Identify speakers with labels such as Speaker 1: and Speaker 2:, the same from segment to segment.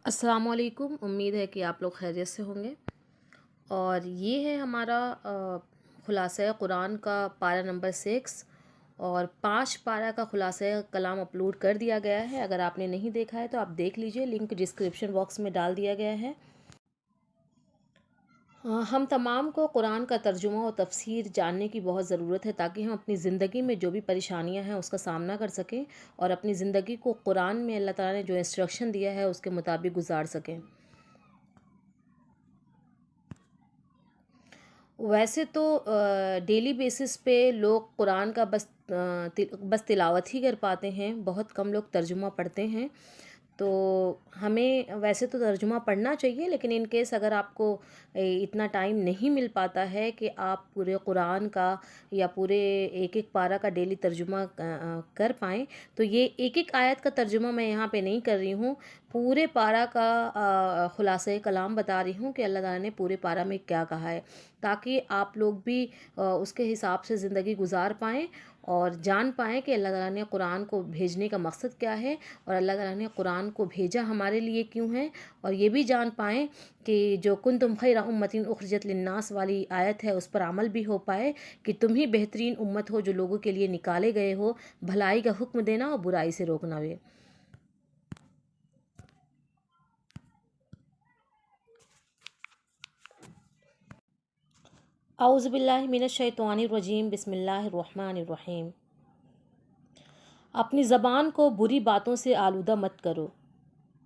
Speaker 1: السلام علیکم، امید ہے کہ آپ لوگ خیریت سے ہوں گے۔ اور یہ ہے ہمارا خلاصہ قرآن کا پارہ نمبر 6 اور 5 پارہ کا خلاصہ کلام اپلوڈ کر دیا گیا ہے۔ اگر آپ نے نہیں دیکھا ہے تو آپ دیکھ لیجئے، لنک ڈسکرپشن باکس میں ڈال دیا گیا ہے۔ ہم تمام کو قرآن کا ترجمہ و تفسیر جاننے کی بہت ضرورت ہے تاکہ ہم اپنی زندگی میں جو بھی پریشانیاں ہیں اس کا سامنا کر سکیں اور اپنی زندگی کو قرآن میں اللہ تعالیٰ نے جو انسٹرکشن دیا ہے اس کے مطابق گزار سکیں۔ ویسے تو ڈیلی بیسس پہ لوگ قرآن کا بس تلاوت ہی کر پاتے ہیں، بہت کم لوگ ترجمہ پڑھتے ہیں۔ تو ہمیں ویسے تو ترجمہ پڑھنا چاہیے، لیکن ان کیس اگر آپ کو اتنا ٹائم نہیں مل پاتا ہے کہ آپ پورے قرآن کا یا پورے ایک ایک پارہ کا ڈیلی ترجمہ کر پائیں، تو یہ ایک ایک آیت کا ترجمہ میں یہاں پہ نہیں کر رہی ہوں، پورے پارہ کا خلاصہ کلام بتا رہی ہوں کہ اللہ تعالیٰ نے پورے پارہ میں کیا کہا ہے، تاکہ آپ لوگ بھی اس کے حساب سے زندگی گزار پائیں اور جان پائیں کہ اللہ تعالیٰ نے قرآن کو بھیجنے کا مقصد کیا ہے اور اللہ تعالیٰ نے قرآن کو بھیجا ہمارے لیے کیوں ہے، اور یہ بھی جان پائیں کہ جو کنتم خیر امۃ اخرجت للناس والی آیت ہے اس پر عمل بھی ہو پائے کہ تم ہی بہترین امت ہو جو لوگوں کے لیے نکالے گئے ہو، بھلائی کا حکم دینا اور برائی سے روکنا ہوئے۔ اعوذ باللہ من الشیطان الرجیم، بسم اللہ الرحمن الرحیم۔ اپنی زبان کو بری باتوں سے آلودہ مت کرو،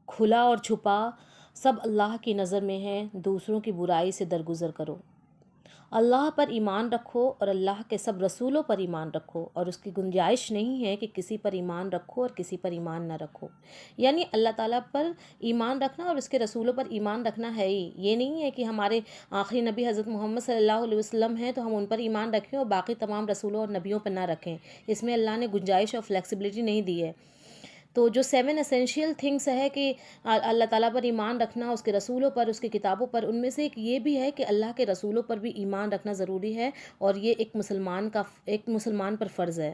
Speaker 1: کھلا اور چھپا سب اللہ کی نظر میں ہے، دوسروں کی برائی سے درگزر کرو۔ اللہ پر ایمان رکھو اور اللہ کے سب رسولوں پر ایمان رکھو، اور اس کی گنجائش نہیں ہے کہ کسی پر ایمان رکھو اور کسی پر ایمان نہ رکھو۔ یعنی اللہ تعالیٰ پر ایمان رکھنا اور اس کے رسولوں پر ایمان رکھنا ہے ہی، یہ نہیں ہے کہ ہمارے آخری نبی حضرت محمد صلی اللہ علیہ وسلم ہیں تو ہم ان پر ایمان رکھیں اور باقی تمام رسولوں اور نبیوں پر نہ رکھیں۔ اس میں اللہ نے گنجائش اور فلیکسیبلٹی نہیں دی ہے۔ تو جو 7 اسینشیل تھنگس ہے کہ اللہ تعالیٰ پر ایمان رکھنا، اس کے رسولوں پر، اس کی کتابوں پر، ان میں سے ایک یہ بھی ہے کہ اللہ کے رسولوں پر بھی ایمان رکھنا ضروری ہے، اور یہ ایک مسلمان پر فرض ہے۔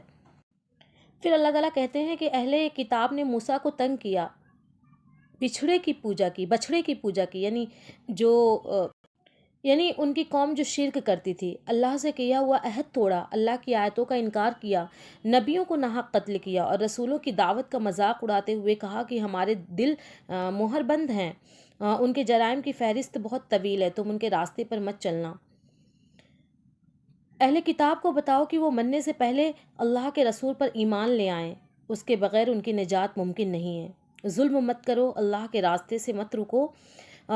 Speaker 1: پھر اللہ تعالیٰ کہتے ہیں کہ اہل کتاب نے موسیٰ کو تنگ کیا، بچھڑے کی پوجا کی، یعنی ان کی قوم جو شرک کرتی تھی، اللہ سے کیا ہوا عہد توڑا، اللہ کی آیتوں کا انکار کیا، نبیوں کو ناحق قتل کیا اور رسولوں کی دعوت کا مذاق اڑاتے ہوئے کہا کہ ہمارے دل مہر بند ہیں، ان کے جرائم کی فہرست بہت طویل ہے، تم ان کے راستے پر مت چلنا۔ اہل کتاب کو بتاؤ کہ وہ مرنے سے پہلے اللہ کے رسول پر ایمان لے آئیں، اس کے بغیر ان کی نجات ممکن نہیں ہے۔ ظلم مت کرو، اللہ کے راستے سے مت رکو،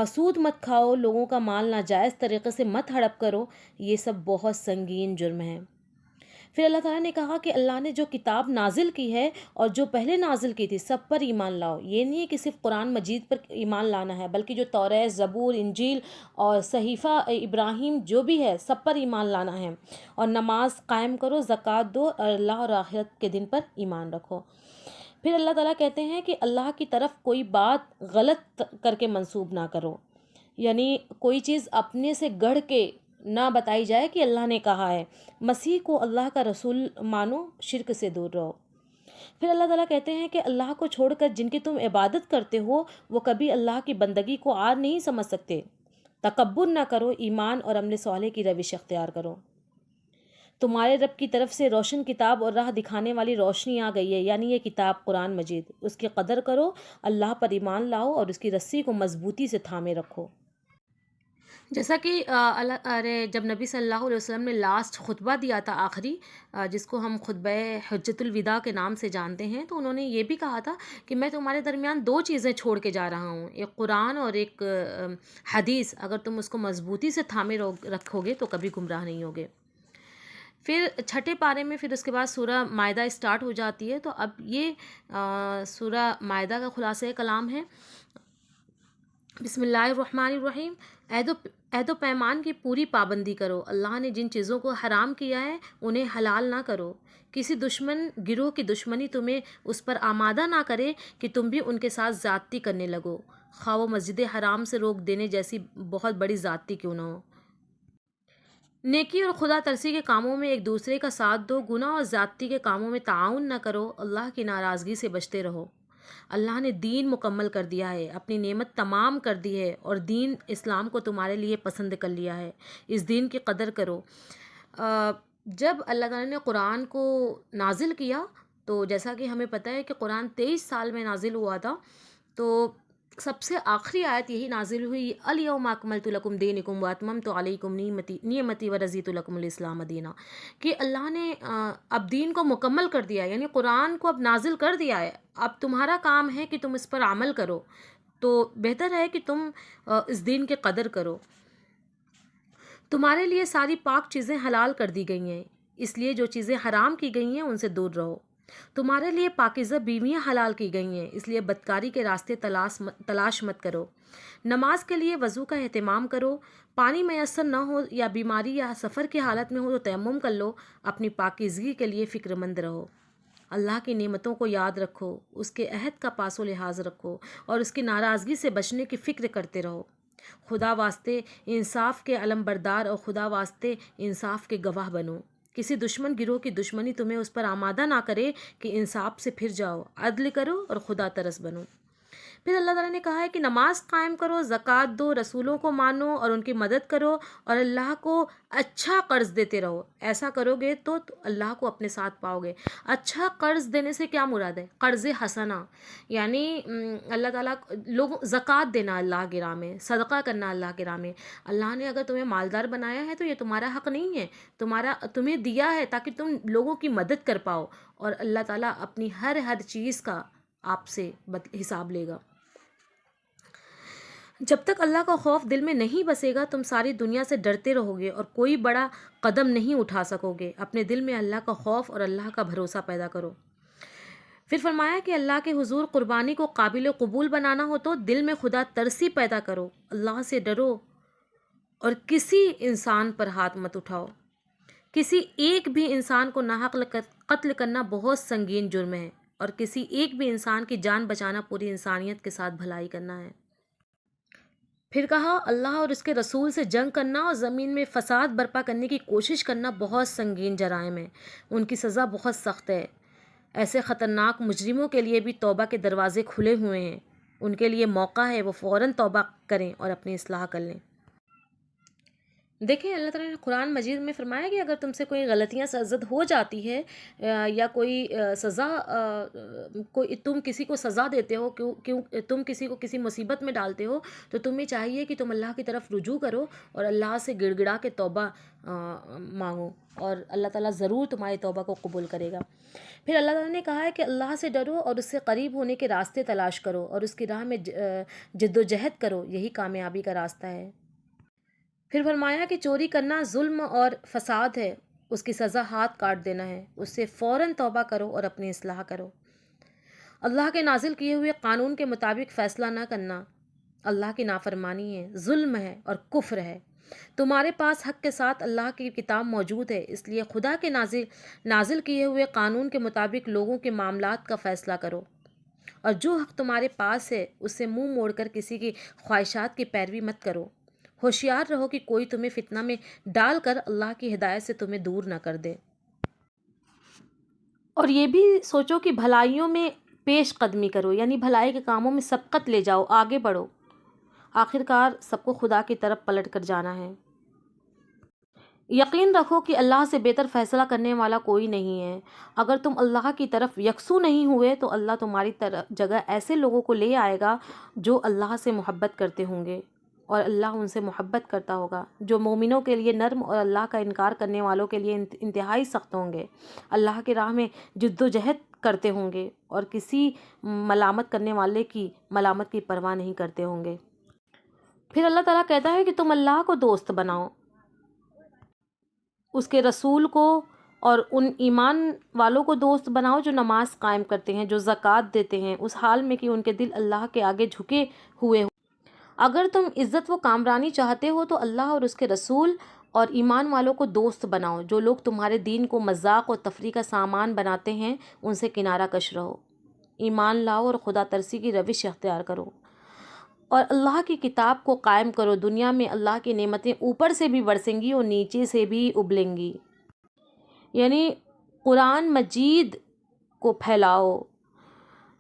Speaker 1: سود مت کھاؤ، لوگوں کا مال ناجائز طریقے سے مت ہڑپ کرو، یہ سب بہت سنگین جرم ہے۔ پھر اللہ تعالیٰ نے کہا کہ اللہ نے جو کتاب نازل کی ہے اور جو پہلے نازل کی تھی سب پر ایمان لاؤ۔ یہ نہیں ہے کہ صرف قرآن مجید پر ایمان لانا ہے، بلکہ جو توریت، زبور، انجیل اور صحیفہ ابراہیم جو بھی ہے سب پر ایمان لانا ہے، اور نماز قائم کرو، زکوٰۃ دو، اور اللہ اور آخرت کے دن پر ایمان رکھو۔ پھر اللہ تعالیٰ کہتے ہیں کہ اللہ کی طرف کوئی بات غلط کر کے منسوب نہ کرو، یعنی کوئی چیز اپنے سے گڑھ کے نہ بتائی جائے کہ اللہ نے کہا ہے۔ مسیح کو اللہ کا رسول مانو، شرک سے دور رہو۔ پھر اللہ تعالیٰ کہتے ہیں کہ اللہ کو چھوڑ کر جن کی تم عبادت کرتے ہو وہ کبھی اللہ کی بندگی کو آر نہیں سمجھ سکتے۔ تکبر نہ کرو، ایمان اور عمل صالح کی روش اختیار کرو۔ تمہارے رب کی طرف سے روشن کتاب اور راہ دکھانے والی روشنی آ گئی ہے، یعنی یہ کتاب قرآن مجید، اس کی قدر کرو، اللہ پر ایمان لاؤ اور اس کی رسی کو مضبوطی سے تھامے رکھو۔ جیسا کہ جب نبی صلی اللہ علیہ وسلم نے لاسٹ خطبہ دیا تھا آخری، جس کو ہم خطبہ حجۃ الوداع کے نام سے جانتے ہیں، تو انہوں نے یہ بھی کہا تھا کہ میں تمہارے درمیان 2 چیزیں چھوڑ کے جا رہا ہوں، ایک قرآن اور ایک حدیث، اگر تم اس کو مضبوطی سے تھامے رکھو گے تو کبھی گمراہ نہیں ہوگے۔ پھر چھٹے پارے میں پھر اس کے بعد سورہ مائدہ اسٹارٹ ہو جاتی ہے، تو اب یہ سورہ مائدہ کا خلاصہ کلام ہے۔ بسم اللہ الرحمن الرحیم۔ عہد و پیمان کی پوری پابندی کرو، اللہ نے جن چیزوں کو حرام کیا ہے انہیں حلال نہ کرو، کسی دشمن گروہ کی دشمنی تمہیں اس پر آمادہ نہ کرے کہ تم بھی ان کے ساتھ زیادتی کرنے لگو، خواہ وہ مسجد حرام سے روک دینے جیسی بہت بڑی زیادتی کیوں نہ ہو۔ نیکی اور خدا ترسی کے کاموں میں ایک دوسرے کا ساتھ دو، گناہ اور زیادتی کے کاموں میں تعاون نہ کرو، اللہ کی ناراضگی سے بچتے رہو۔ اللہ نے دین مکمل کر دیا ہے، اپنی نعمت تمام کر دی ہے اور دین اسلام کو تمہارے لیے پسند کر لیا ہے، اس دین کی قدر کرو۔ جب اللہ تعالیٰ نے قرآن کو نازل کیا تو جیسا کہ ہمیں پتہ ہے کہ قرآن 23 سال میں نازل ہوا تھا، تو سب سے آخری آیت یہی نازل ہوئی، الیوم اکملت لکم دینکم واتممت علیکم نعمتی ورضیت لکم الاسلام دینا، کہ اللہ نے اب دین کو مکمل کر دیا ہے، یعنی قرآن کو اب نازل کر دیا ہے، اب تمہارا کام ہے کہ تم اس پر عمل کرو، تو بہتر ہے کہ تم اس دین کی قدر کرو۔ تمہارے لیے ساری پاک چیزیں حلال کر دی گئی ہیں، اس لیے جو چیزیں حرام کی گئی ہیں ان سے دور رہو۔ تمہارے لیے پاکیزہ بیویاں حلال کی گئی ہیں، اس لیے بدکاری کے راستے تلاش مت کرو۔ نماز کے لیے وضو کا اہتمام کرو، پانی میسر نہ ہو یا بیماری یا سفر کی حالت میں ہو تو تیمم کر لو، اپنی پاکیزگی کے لیے فکر مند رہو۔ اللہ کی نعمتوں کو یاد رکھو، اس کے عہد کا پاس و لحاظ رکھو اور اس کی ناراضگی سے بچنے کی فکر کرتے رہو۔ خدا واسطے انصاف کے علم بردار اور خدا واسطے انصاف کے گواہ بنو۔ کسی دشمن گروہ کی دشمنی تمہیں اس پر آمادہ نہ کرے کہ انصاف سے پھر جاؤ، عدل کرو اور خدا ترس بنو۔ پھر اللہ تعالیٰ نے کہا ہے کہ نماز قائم کرو، زکوٰۃ دو، رسولوں کو مانو اور ان کی مدد کرو اور اللہ کو اچھا قرض دیتے رہو۔ ایسا کرو گے تو اللہ کو اپنے ساتھ پاؤ گے۔ اچھا قرض دینے سے کیا مراد ہے؟ قرض حسنہ، یعنی اللہ تعالیٰ زکوٰۃ دینا اللہ کی راہ میں، صدقہ کرنا اللہ کی راہ میں۔ اللہ نے اگر تمہیں مالدار بنایا ہے تو یہ تمہارا حق نہیں ہے، تمہیں دیا ہے تاکہ تم لوگوں کی مدد کر پاؤ، اور اللہ تعالیٰ اپنی ہر چیز کا آپ سے حساب لے گا۔ جب تک اللہ کا خوف دل میں نہیں بسے گا تم ساری دنیا سے ڈرتے رہو گے اور کوئی بڑا قدم نہیں اٹھا سکو گے۔ اپنے دل میں اللہ کا خوف اور اللہ کا بھروسہ پیدا کرو۔ پھر فرمایا کہ اللہ کے حضور قربانی کو قابل قبول بنانا ہو تو دل میں خدا ترسی پیدا کرو، اللہ سے ڈرو اور کسی انسان پر ہاتھ مت اٹھاؤ۔ کسی ایک بھی انسان کو ناحق قتل کرنا بہت سنگین جرم ہے، اور کسی ایک بھی انسان کی جان بچانا پوری انسانیت کے ساتھ بھلائی کرنا ہے۔ پھر کہا اللہ اور اس کے رسول سے جنگ کرنا اور زمین میں فساد برپا کرنے کی کوشش کرنا بہت سنگین جرائم ہے، ان کی سزا بہت سخت ہے۔ ایسے خطرناک مجرموں کے لیے بھی توبہ کے دروازے کھلے ہوئے ہیں، ان کے لیے موقع ہے، وہ فوراً توبہ کریں اور اپنی اصلاح کر لیں۔ دیکھیں اللہ تعالیٰ نے قرآن مجید میں فرمایا کہ اگر تم سے کوئی غلطیاں سرزد ہو جاتی ہے یا کوئی سزا تم کسی کو سزا دیتے ہو، تم کسی کو کسی مصیبت میں ڈالتے ہو، تو تمہیں چاہیے کہ تم اللہ کی طرف رجوع کرو اور اللہ سے گڑ گڑا کے توبہ مانگو، اور اللہ تعالیٰ ضرور تمہاری توبہ کو قبول کرے گا۔ پھر اللہ تعالیٰ نے کہا ہے کہ اللہ سے ڈرو اور اس سے قریب ہونے کے راستے تلاش کرو اور اس کی راہ میں جد و جہد کرو، یہی کامیابی کا راستہ ہے۔ پھر فرمایا کہ چوری کرنا ظلم اور فساد ہے، اس کی سزا ہاتھ کاٹ دینا ہے، اس سے فوراً توبہ کرو اور اپنی اصلاح کرو۔ اللہ کے نازل کیے ہوئے قانون کے مطابق فیصلہ نہ کرنا اللہ کی نافرمانی ہے، ظلم ہے اور کفر ہے۔ تمہارے پاس حق کے ساتھ اللہ کی کتاب موجود ہے، اس لیے خدا کے نازل کیے ہوئے قانون کے مطابق لوگوں کے معاملات کا فیصلہ کرو، اور جو حق تمہارے پاس ہے اس سے منہ موڑ کر کسی کی خواہشات کی پیروی مت کرو۔ ہوشیار رہو کہ کوئی تمہیں فتنہ میں ڈال کر اللہ کی ہدایت سے تمہیں دور نہ کر دے، اور یہ بھی سوچو کہ بھلائیوں میں پیش قدمی کرو، یعنی بھلائی کے کاموں میں سبقت لے جاؤ، آگے بڑھو۔ آخرکار سب کو خدا کی طرف پلٹ کر جانا ہے۔ یقین رکھو کہ اللہ سے بہتر فیصلہ کرنے والا کوئی نہیں ہے۔ اگر تم اللہ کی طرف یکسو نہیں ہوئے تو اللہ تمہاری جگہ ایسے لوگوں کو لے آئے گا جو اللہ سے محبت کرتے ہوں گے اور اللہ ان سے محبت کرتا ہوگا، جو مومنوں کے لیے نرم اور اللہ کا انکار کرنے والوں کے لیے انتہائی سخت ہوں گے، اللہ کی راہ میں جد و جہد کرتے ہوں گے اور کسی ملامت کرنے والے کی ملامت کی پرواہ نہیں کرتے ہوں گے۔ پھر اللہ تعالیٰ کہتا ہے کہ تم اللہ کو دوست بناؤ، اس کے رسول کو اور ان ایمان والوں کو دوست بناؤ جو نماز قائم کرتے ہیں، جو زکوٰۃ دیتے ہیں، اس حال میں کہ ان کے دل اللہ کے آگے جھکے ہوئے ہوں۔ اگر تم عزت و کامرانی چاہتے ہو تو اللہ اور اس کے رسول اور ایمان والوں کو دوست بناؤ۔ جو لوگ تمہارے دین کو مذاق اور تفریح کا سامان بناتے ہیں ان سے کنارہ کش رہو، ایمان لاؤ اور خدا ترسی کی روش اختیار کرو اور اللہ کی کتاب کو قائم کرو۔ دنیا میں اللہ کی نعمتیں اوپر سے بھی برسیں گی اور نیچے سے بھی ابلیں گی، یعنی قرآن مجید کو پھیلاؤ،